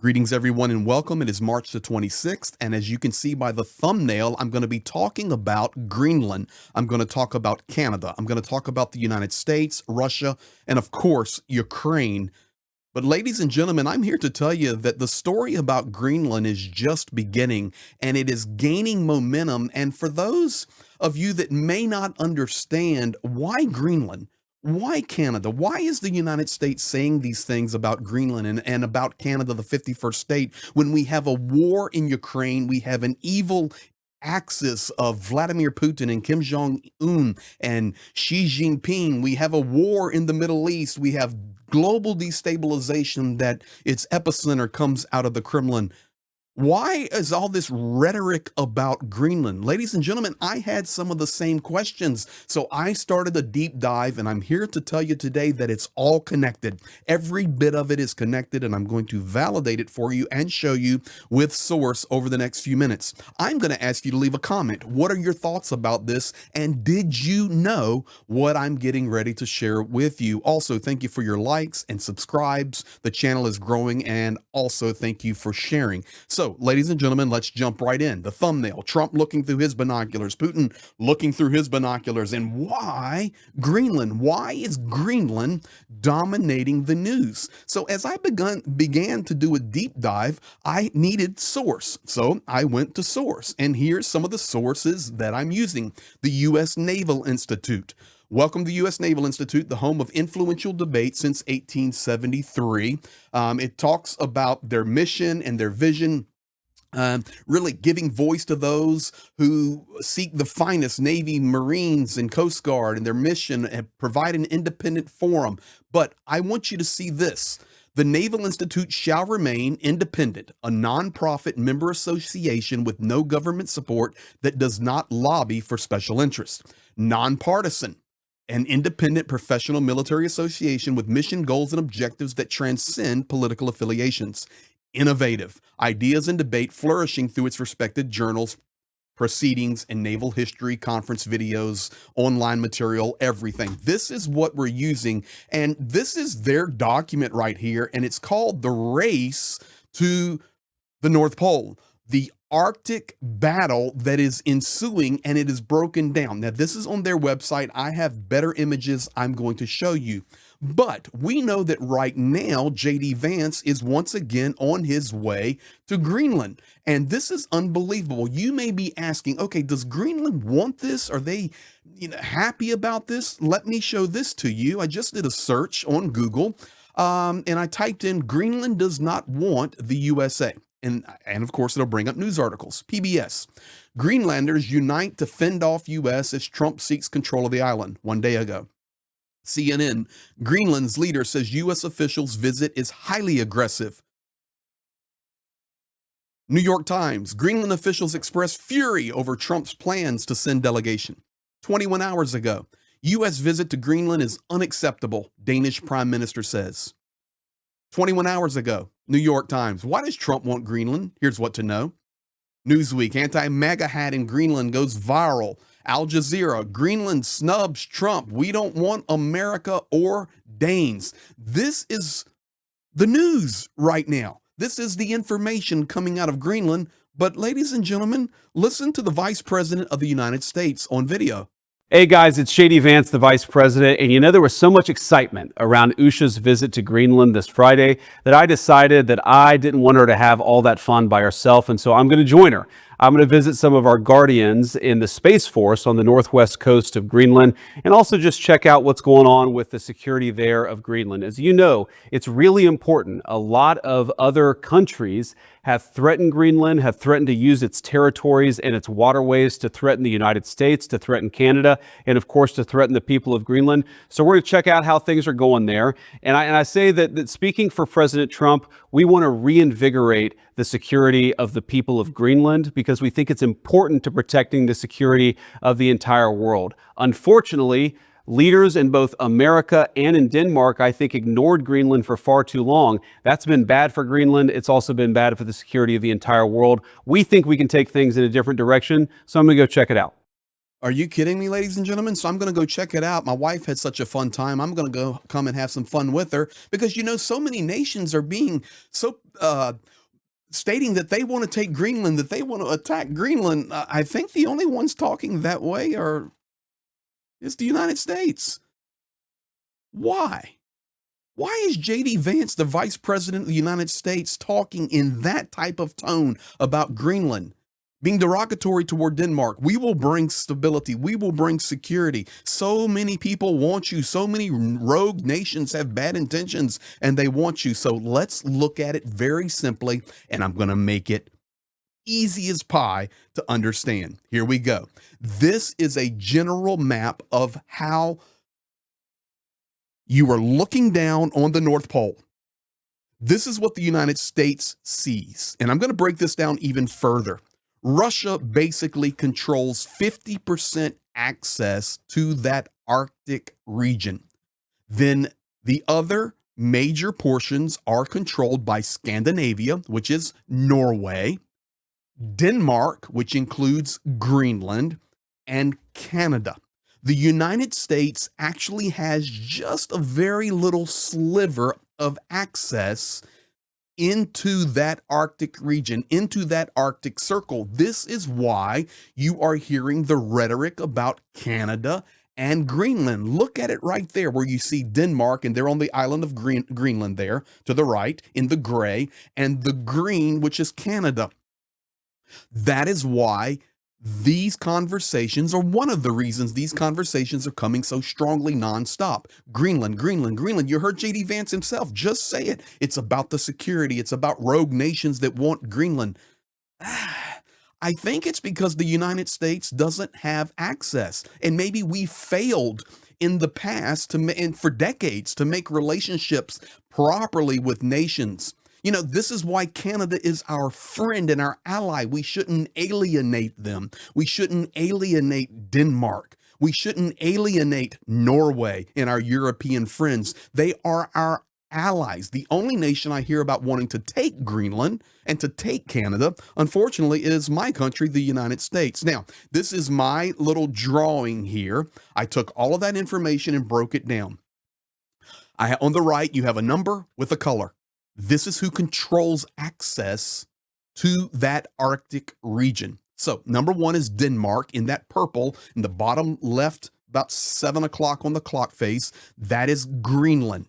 Greetings, everyone, and welcome. It is March the 26th, and as you can see by the thumbnail, I'm going to be talking about Greenland. I'm going to talk about Canada. I'm going to talk about the United States, Russia, and of course, Ukraine. But ladies and gentlemen, I'm here to tell you that the story about Greenland is just beginning, and it is gaining momentum. And for those of you that may not understand, why Greenland? Why Canada? Why is the United States saying these things about Greenland and about Canada, the 51st state, when we have a war in Ukraine, we have an evil axis of Vladimir Putin and Kim Jong-un and Xi Jinping. We have a war in the Middle East. We have global destabilization that its epicenter comes out of the Kremlin. Why is all this rhetoric about Greenland? Ladies and gentlemen, I had some of the same questions. So I started a deep dive, and I'm here to tell you today that it's all connected. Every bit of it is connected, and I'm going to validate it for you and show you with source over the next few minutes. I'm going to ask you to leave a comment. What are your thoughts about this? And did you know what I'm getting ready to share with you? Also, thank you for your likes and subscribes. The channel is growing, and also thank you for sharing. So, ladies and gentlemen, let's jump right in. The thumbnail, Trump looking through his binoculars, Putin looking through his binoculars. And why Greenland? Why is Greenland dominating the news? So as I began to do a deep dive, I needed source. So I went to source. And here's some of the sources that I'm using. The U.S. Naval Institute. Welcome to the U.S. Naval Institute, the home of influential debate since 1873. It talks about their mission and their vision. Really giving voice to those who seek the finest Navy, Marines, and Coast Guard and their mission and provide an independent forum. But I want you to see this. The Naval Institute shall remain independent, a nonprofit member association with no government support that does not lobby for special interests. Nonpartisan, an independent professional military association with mission goals and objectives that transcend political affiliations. Innovative, ideas and debate flourishing through its respected journals, proceedings, and naval history, conference videos, online material, everything. This is what we're using, and this is their document right here, and it's called The Race to the North Pole. The Arctic battle that is ensuing, and it is broken down. Now, this is on their website. I have better images I'm going to show you. But we know that right now, J.D. Vance is once again on his way to Greenland. And this is unbelievable. You may be asking, okay, does Greenland want this? Are they happy about this? Let me show this to you. I just did a search on Google, and I typed in Greenland does not want the U.S.A. And of course, it'll bring up news articles. PBS, Greenlanders unite to fend off U.S. as Trump seeks control of the island. One day ago. CNN, Greenland's leader says U.S. officials' visit is highly aggressive. New York Times, Greenland officials express fury over Trump's plans to send delegation. 21 hours ago, U.S. visit to Greenland is unacceptable, Danish Prime Minister says. 21 hours ago, New York Times, why does Trump want Greenland? Here's what to know. Newsweek, anti-MAGA hat in Greenland goes viral. Al Jazeera, Greenland snubs Trump. We don't want America or Danes. This is the news right now. This is the information coming out of Greenland. But ladies and gentlemen, listen to the Vice President of the United States on video. Hey guys, it's J.D. Vance, the Vice President, and there was so much excitement around U.S.A.'s visit to Greenland this Friday that I decided that I didn't want her to have all that fun by herself, and so I'm going to join her. I'm going to visit some of our guardians in the Space Force on the northwest coast of Greenland and also just check out what's going on with the security there of Greenland. As you know, it's really important. A lot of other countries have threatened Greenland, have threatened to use its territories and its waterways to threaten the United States, to threaten Canada, and of course to threaten the people of Greenland. So we're going to check out how things are going there. And I say that speaking for President Trump, we want to reinvigorate the security of the people of Greenland because we think it's important to protecting the security of the entire world. Unfortunately, leaders in both America and in Denmark, I think, ignored Greenland for far too long. That's been bad for Greenland. It's also been bad for the security of the entire world. We think we can take things in a different direction, so I'm going to go check it out. Are you kidding me, ladies and gentlemen? So I'm going to go check it out. My wife had such a fun time. I'm going to go come and have some fun with her because, so many nations are being so stating that they want to take Greenland, that they want to attack Greenland. I think the only ones talking that way is the United States. Why? Why is J.D. Vance, the Vice President of the United States, talking in that type of tone about Greenland? Being derogatory toward Denmark. We will bring stability. We will bring security. So many people want you. So many rogue nations have bad intentions and they want you. So let's look at it very simply, and I'm going to make it easy as pie to understand. Here we go. This is a general map of how you are looking down on the North Pole. This is what the United States sees. And I'm going to break this down even further. Russia basically controls 50% access to that Arctic region. Then the other major portions are controlled by Scandinavia, which is Norway, Denmark, which includes Greenland, and Canada. The United States actually has just a very little sliver of access into that Arctic region, into that Arctic circle. This is why you are hearing the rhetoric about Canada and Greenland. Look at it right there where you see Denmark, and they're on the island of Greenland there to the right in the gray, and the green, which is Canada. That is why these conversations, or one of the reasons these conversations are coming so strongly nonstop. Greenland, Greenland, Greenland. You heard J.D. Vance himself just say it. It's about the security. It's about rogue nations that want Greenland. I think it's because the United States doesn't have access. And maybe we failed in the past and for decades to make relationships properly with nations. This is why Canada is our friend and our ally. We shouldn't alienate them. We shouldn't alienate Denmark. We shouldn't alienate Norway and our European friends. They are our allies. The only nation I hear about wanting to take Greenland and to take Canada, unfortunately, is my country, the United States. Now, this is my little drawing here. I took all of that information and broke it down. On the right, you have a number with a color. This is who controls access to that Arctic region. So number one is Denmark in that purple in the bottom left, about 7 o'clock on the clock face. That is Greenland.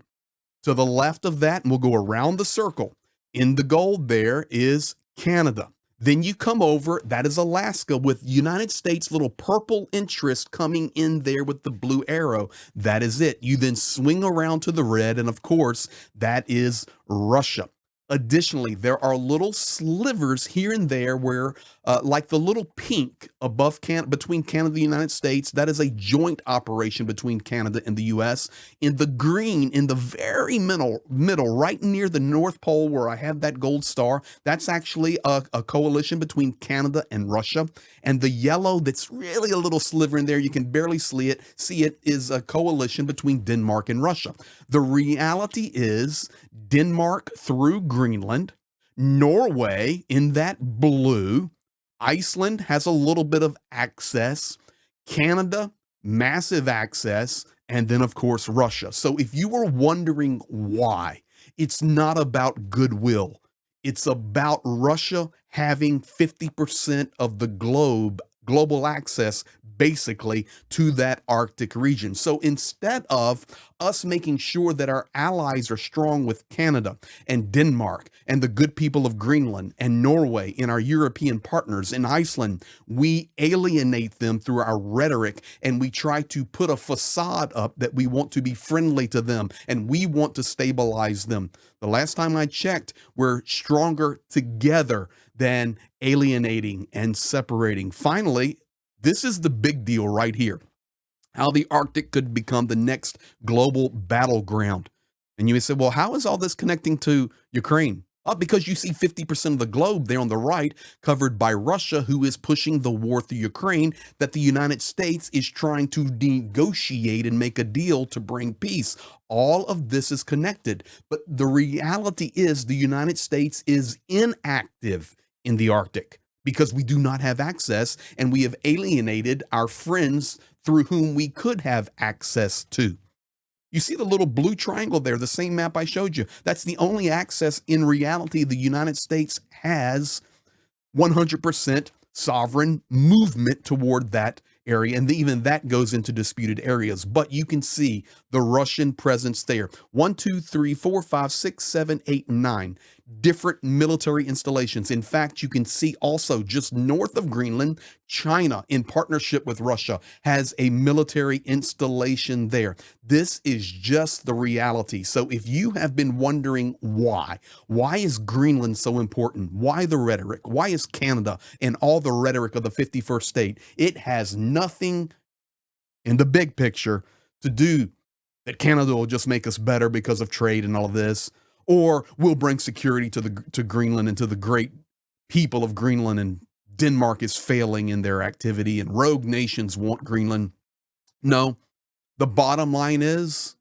To the left of that, and we'll go around the circle, in the gold there is Canada. Then you come over, that is Alaska, with United States little purple interest coming in there with the blue arrow. That is it. You then swing around to the red, and of course, that is Russia. Additionally, there are little slivers here and there where, like the little pink above between Canada and the United States, that is a joint operation between Canada and the U.S. In the green, in the very middle, right near the North Pole where I have that gold star, that's actually a coalition between Canada and Russia. And the yellow that's really a little sliver in there, you can barely see it, is a coalition between Denmark and Russia. The reality is Denmark through Greenland, Norway in that blue, Iceland has a little bit of access, Canada, massive access, and then of course Russia. So if you were wondering why, it's not about goodwill. It's about Russia having 50% of the global access basically to that Arctic region. So instead of us making sure that our allies are strong with Canada and Denmark and the good people of Greenland and Norway and our European partners in Iceland, we alienate them through our rhetoric and we try to put a facade up that we want to be friendly to them and we want to stabilize them. The last time I checked, we're stronger together than alienating and separating. Finally, this is the big deal right here. How the Arctic could become the next global battleground. And you may say, well, how is all this connecting to Ukraine? Because you see 50% of the globe there on the right covered by Russia, who is pushing the war through Ukraine, that the United States is trying to negotiate and make a deal to bring peace. All of this is connected. But the reality is the United States is inactive in the Arctic. because we do not have access, and we have alienated our friends through whom we could have access to. You see the little blue triangle there, the same map I showed you. That's the only access in reality the United States has 100% sovereign movement toward that area. And even that goes into disputed areas. But you can see the Russian presence there. 1, 2, 3, 4, 5, 6, 7, 8, 9 different military installations. In fact, you can see also just north of Greenland, China, in partnership with Russia, has a military installation there. This is just the reality. So if you have been wondering why is Greenland so important? Why the rhetoric? Why is Canada and all the rhetoric of the 51st state? It has nothing in the big picture to do that Canada will just make us better because of trade and all of this, or will bring security to Greenland and to the great people of Greenland, and Denmark is failing in their activity and rogue nations want Greenland. No, the bottom line is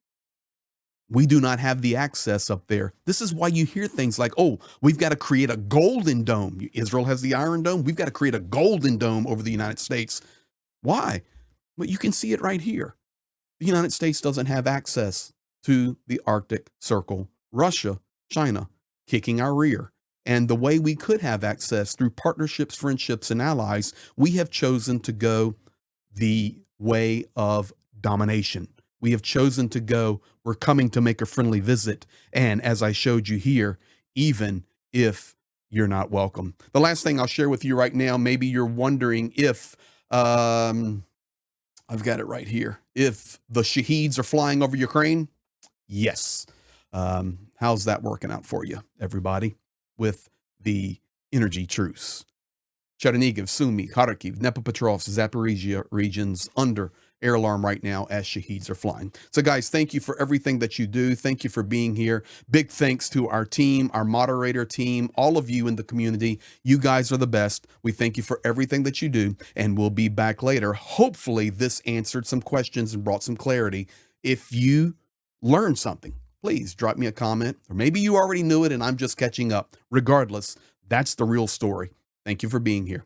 we do not have the access up there. This is why you hear things like, oh, we've got to create a golden dome. Israel has the Iron Dome. We've got to create a golden dome over the United States. Why? Well, you can see it right here. The United States doesn't have access to the Arctic Circle. Russia, China, kicking our rear. And the way we could have access through partnerships, friendships, and allies, we have chosen to go the way of domination. We have chosen to go, we're coming to make a friendly visit. And as I showed you here, even if you're not welcome. The last thing I'll share with you right now, maybe you're wondering if, I've got it right here, if the Shaheeds are flying over Ukraine. Yes. How's that working out for you, everybody, with the energy truce? Chernihiv, Sumy, Kharkiv, Dnipropetrovsk, Zaporizhia regions under air alarm right now as Shaheeds are flying. So guys, thank you for everything that you do. Thank you for being here. Big thanks to our team, our moderator team, all of you in the community. You guys are the best. We thank you for everything that you do, and we'll be back later. Hopefully this answered some questions and brought some clarity. If you learned something, please drop me a comment, or maybe you already knew it and I'm just catching up. Regardless, that's the real story. Thank you for being here.